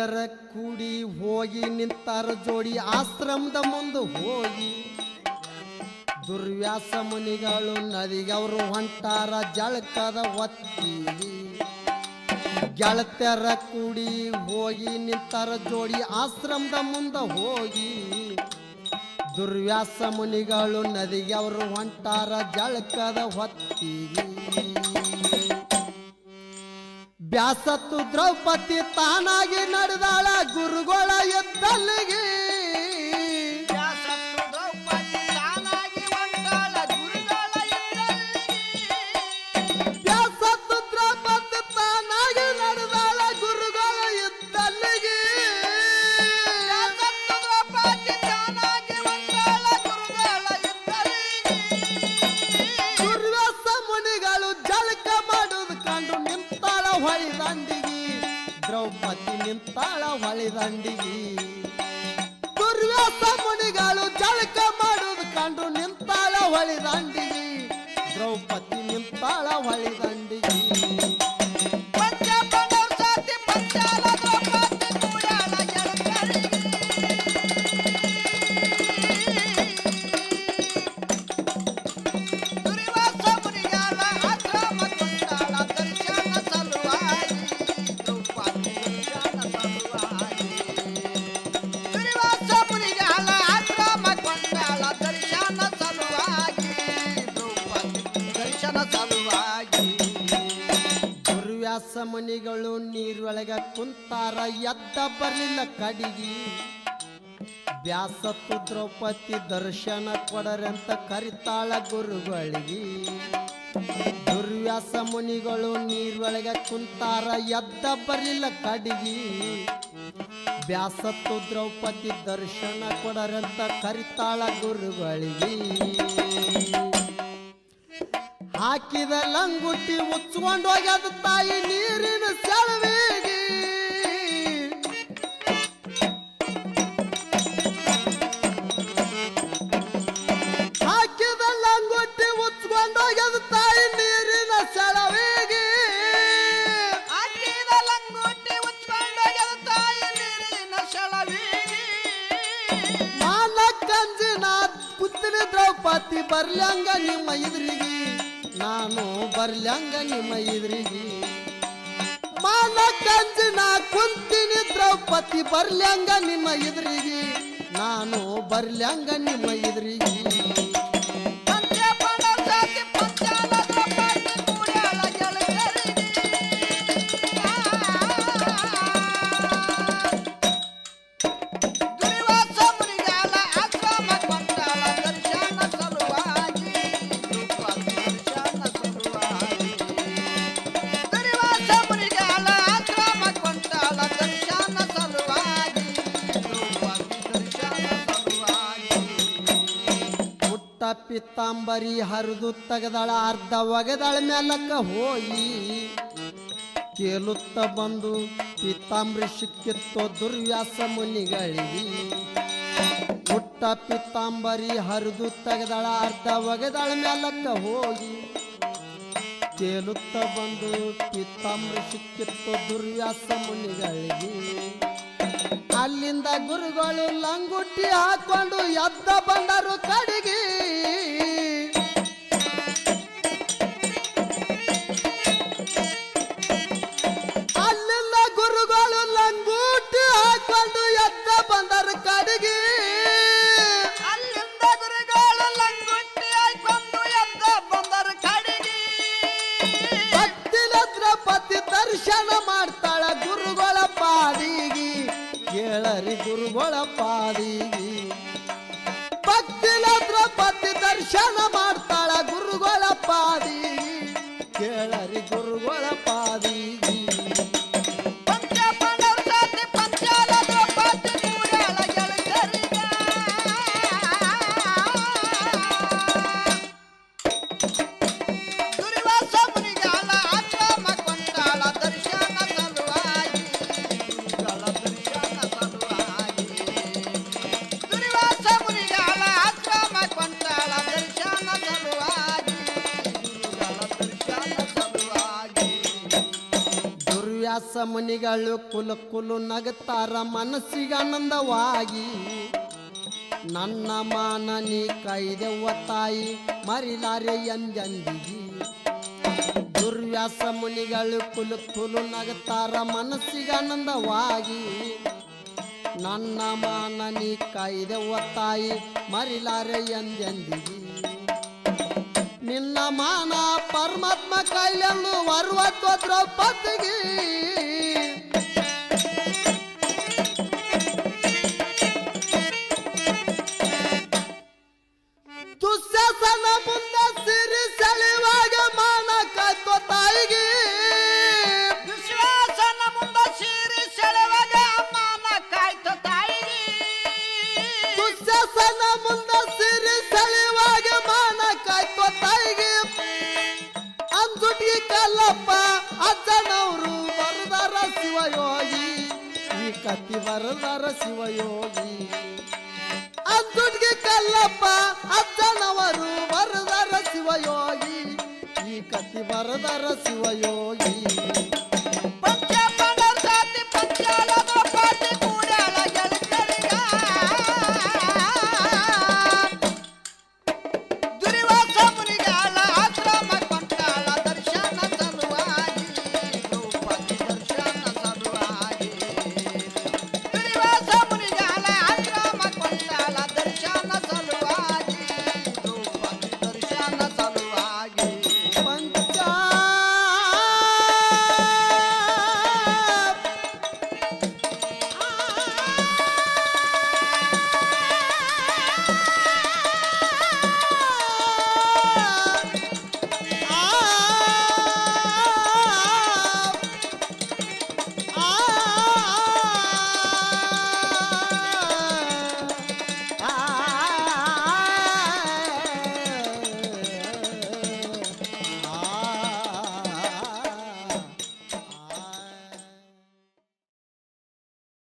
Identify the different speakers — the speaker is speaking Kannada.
Speaker 1: ಗೆಳತ್ಯರ ಕೂಡಿ ಹೋಗಿ ನಿಂತಾರ ಜೋಡಿ ಆಶ್ರಮದ ಮುಂದೆ ಹೋಗಿ ದುರ್ವ್ಯಾಸ ಮುನಿಗಳು ನದಿಗವರು ಹೊಂಟಾರ ಜಳಕದ ಹೊತ್ತಿಗೆ ಗೆಳತ್ಯರ ಕೂಡಿ ಹೋಗಿ ನಿಂತಾರ ಜೋಡಿ ಆಶ್ರಮದ ಮುಂದೆ ಹೋಗಿ ದುರ್ವ್ಯಾಸ ಮುನಿಗಳು ನದಿಗವರು ಹೊಂಟಾರ ಜಳಕದ ಹೊತ್ತಿಗೆ ಬ್ಯಾಸತ್ತು ದ್ರೌಪದಿ ತಾನಾಗಿ ನಡೆದಾಳ ಗುರುಗಳ ಎದ್ದಲ್ಲಿಗೆ ಬ್ಯಾಸತ್ತು ದ್ರೌಪದಿ ತಾನಾಗಿ ನಡೆದಾಳ ಗುರುಗಳ ಎದ್ದಲ್ಲಿಗೆ ದುರ್ವ್ಯಾಸ ಮುನಿಗಳು ಜಳಕ ಮಾಡುವುದು ಕಂಡು ನಿಂತಾಳ ಹೊಳಿದಂಡಿಗೆ ದ್ರೌಪದಿ ನಿಂತಾಳ ಹೊಳಿದಂಡಿಗೆ ದುರ್ವ್ಯಾಸ ಮುನಿಗಳು ಜಳಕ ಮಾಡುವುದು ಕಂಡು ನಿಂತಾಳ ಹೊಳಿದಂಡಿಗೆ ದ್ರೌಪದಿ ನಿಂತಾಳ ಹೊಳಿದಂಡಿಗೆ ದುರ್ವ್ಯಾಸ ಮುನಿಗಳು ನೀರೊಳಗ ಕುಂತಾರ ಎದ್ದ ಬರಲಿಲ್ಲ ಕಡಿಗಿ ಬ್ಯಾಸತ್ತು ದ್ರೌಪದಿ ದರ್ಶನ ಕೊಡರಂತ ಕರಿತಾಳ ಗುರುಗಳಿಗೆ ದುರ್ವ್ಯಾಸ ಮುನಿಗಳು ನೀರೊಳಗ ಕುಂತಾರ ಎದ್ದ ಬರಲಿಲ್ಲ ಕಡಿಗಿ ಬ್ಯಾಸತ್ತು ದ್ರೌಪದಿ ದರ್ಶನ ಕೊಡರಂತ ಕರಿತಾಳ ಗುರುಗಳಿಗೆ ಹಾಕಿದ ಲಂಗುಟ್ಟಿ ಮುಚ್ಚಿಕೊಂಡು ಹೋಗ್ಯದ ತಾಯಿ ನೀರಿನ ಸೆಳವಿಗೆ ಹಾಕಿದ ಲಂಗುಟ್ಟಿ ಮುಚ್ಚಿಕೊಂಡು ಹೋಗ್ಯದ ತಾಯಿ ನೀರಿನ ಸೆಳವಿಗೆ
Speaker 2: ಹಾಕಿದ ಲಂಗುಟ್ಟಿ ಮುಚ್ಚಿಕೊಂಡು ಹೋಗ್ಯದ ತಾಯಿ ನೀರಿನ ಸೆಳವಿಗೆ
Speaker 1: ಮಾನ ಕಂಜಿನ ಕುತ್ತಿನ ದ್ರೌಪದಿ ಬರ್ಲಂಗ ನಿಮ್ಮ ಎದುರಿಗೆ ನಾನು ಬರ್ಲಂಗ ನಿಮ್ಮ ಎದುರಿಗೆ ಮಾನ ಕಂಜಿನ ಕುಂತಿನಿ ದ್ರೌಪದಿ ಬರ್ಲಂಗ ನಿಮ್ಮ ಎದುರಿಗೆ ನಾನು ಬರ್ಲಂಗ ನಿಮ್ಮ ಎದುರಿಗೆ ಪಿತಾಂಬರಿ ಹರಿದು ತೆಗೆದಳ ಅರ್ಧ ಒಗೆದಳ ಮೇಲಕ್ಕ ಹೋಗಿ ತೇಲುತ್ತ ಬಂದು ಪಿತಾಂಬರಿ ಸಿಕ್ಕಿತ್ತೋ ದುರ್ವ್ಯಾಸ ಮುನಿಗಳಿಗೆ ಪುಟ್ಟ ಪಿತಾಂಬರಿ ಹರಿದು ತೆಗೆದಳ ಅರ್ಧ ಒಗೆದಳ ಮೇಲಕ್ಕ ಹೋಗಿ ತೇಲುತ್ತ ಬಂದು ಪಿತಾಂಬರಿ ಸಿಕ್ಕಿತ್ತೋ ದುರ್ವ್ಯಾಸ ಮುನಿಗಳಿಗೆ ಅಲ್ಲಿಂದ ಗುರುಗಳು ಲಂಗುಟ್ಟಿ ಹಾಕೊಂಡು ಎದ್ದ ಬಂದರು ಕಡೆಗೆ ಅಲ್ಲಿಂದ ಗುರುಗಳು ಲಂಗುಟ್ಟಿ ಹಾಕೊಂಡು ಎದ್ದ ಬಂದರು ಕಡೆಗೆ
Speaker 2: ಅಲ್ಲಿಂದ ಗುರುಗಳು ಲಂಗುಟ್ಟಿ ಹಾಕೊಂಡು ಎದ್ದ ಬಂದರು ಕಡೆಗೆ
Speaker 1: ಭಕ್ತಿಲ ದ್ರೌಪದಿ ದರ್ಶನ ಮಾಡ್ತಾಳ ಗುರುಗಳ ಪಾದಿಗೆ ಕೇಳರಿ ಗುರುಗಳ ಪಾದಿಗೆ ಭಕ್ತಿಲ ದ್ರೌಪದಿ ದರ್ಶನ ಮಾಡ್ತಾಳ ಗುರುಗಳ ಪಾದಿಗೆ ಕೇಳರಿ ಗುರುಗಳ ಪಾದಿಗೆ
Speaker 2: ದರ್ಶನ
Speaker 1: ದುರ್ವ್ಯಾಸ ಮುನಿಗಳು ಕುಲು ಕುಲು ನಗುತ್ತಾರ ಮನಸ್ಸಿಗೆ ಆನಂದವಾಗಿ ನನ್ನ ಮಾನ ನೀ ಕೈದೆವ್ವ ತಾಯಿ ಮರಿಲಾರೆ ಎಂದೆಂದಿಗಿ ದುರ್ವ್ಯಾಸ ಮುನಿಗಳು ಕುಲು ಕುಲು ನಗುತ್ತಾರ ಮನಸ್ಸಿಗೆ ಆನಂದವಾಗಿ ನನ್ನ ಮಾನ ನೀ ಕೈದೆವ್ವ ತಾಯಿ ಮರಿಲಾರೆ ಎಂದೆಂದಿಗಿ ನಿನ್ನ ಮಾನ ಪರಮಾತ್ಮ ಕೈಲೆಂದು ವರ್ವತ್ವ ದ್ರೌಪದಿಗೆ ದುಶ್ಯಾಸನ ಮುಂದ ಸಿರಿ ಸೆಳೆವಾಗ ಮಾನ ಕಾಯ್ತೋ ತಾಯಿಗೆ
Speaker 2: ದುಶ್ಯಾಸನ ಮುಂದ ಸಿರಿ ಸೆಳೆವಾಗ ಮಾನ ಕಾಯ್ತೋ ತಾಯಿಗೆ
Speaker 1: ದುಶ್ಯಾಸನ ಮುಂದ ಸಿರಿ ಸೆಳೆವಾಗ ಮಾನ ಕಾಯ್ತೋ ತಾಯಿಗೆ ಅಂಜುಟಿ ಕಲ್ಲಪ್ಪ ಅಜ್ಜನವರು ಬರದಾರ ಶಿವಯೋಗಿ ಈ ಕತ್ತಿ ಬರದಾರ ಶಿವಯೋಗಿ ಅಂಜುಟಿಗೆ ಕಲ್ಲಪ್ಪ ಅಜ್ಜನವರು ಬರದಾರ ಶಿವಯೋಗಿ ಈ ಕತ್ತಿ ಬರದಾರ ಶಿವಯೋಗಿ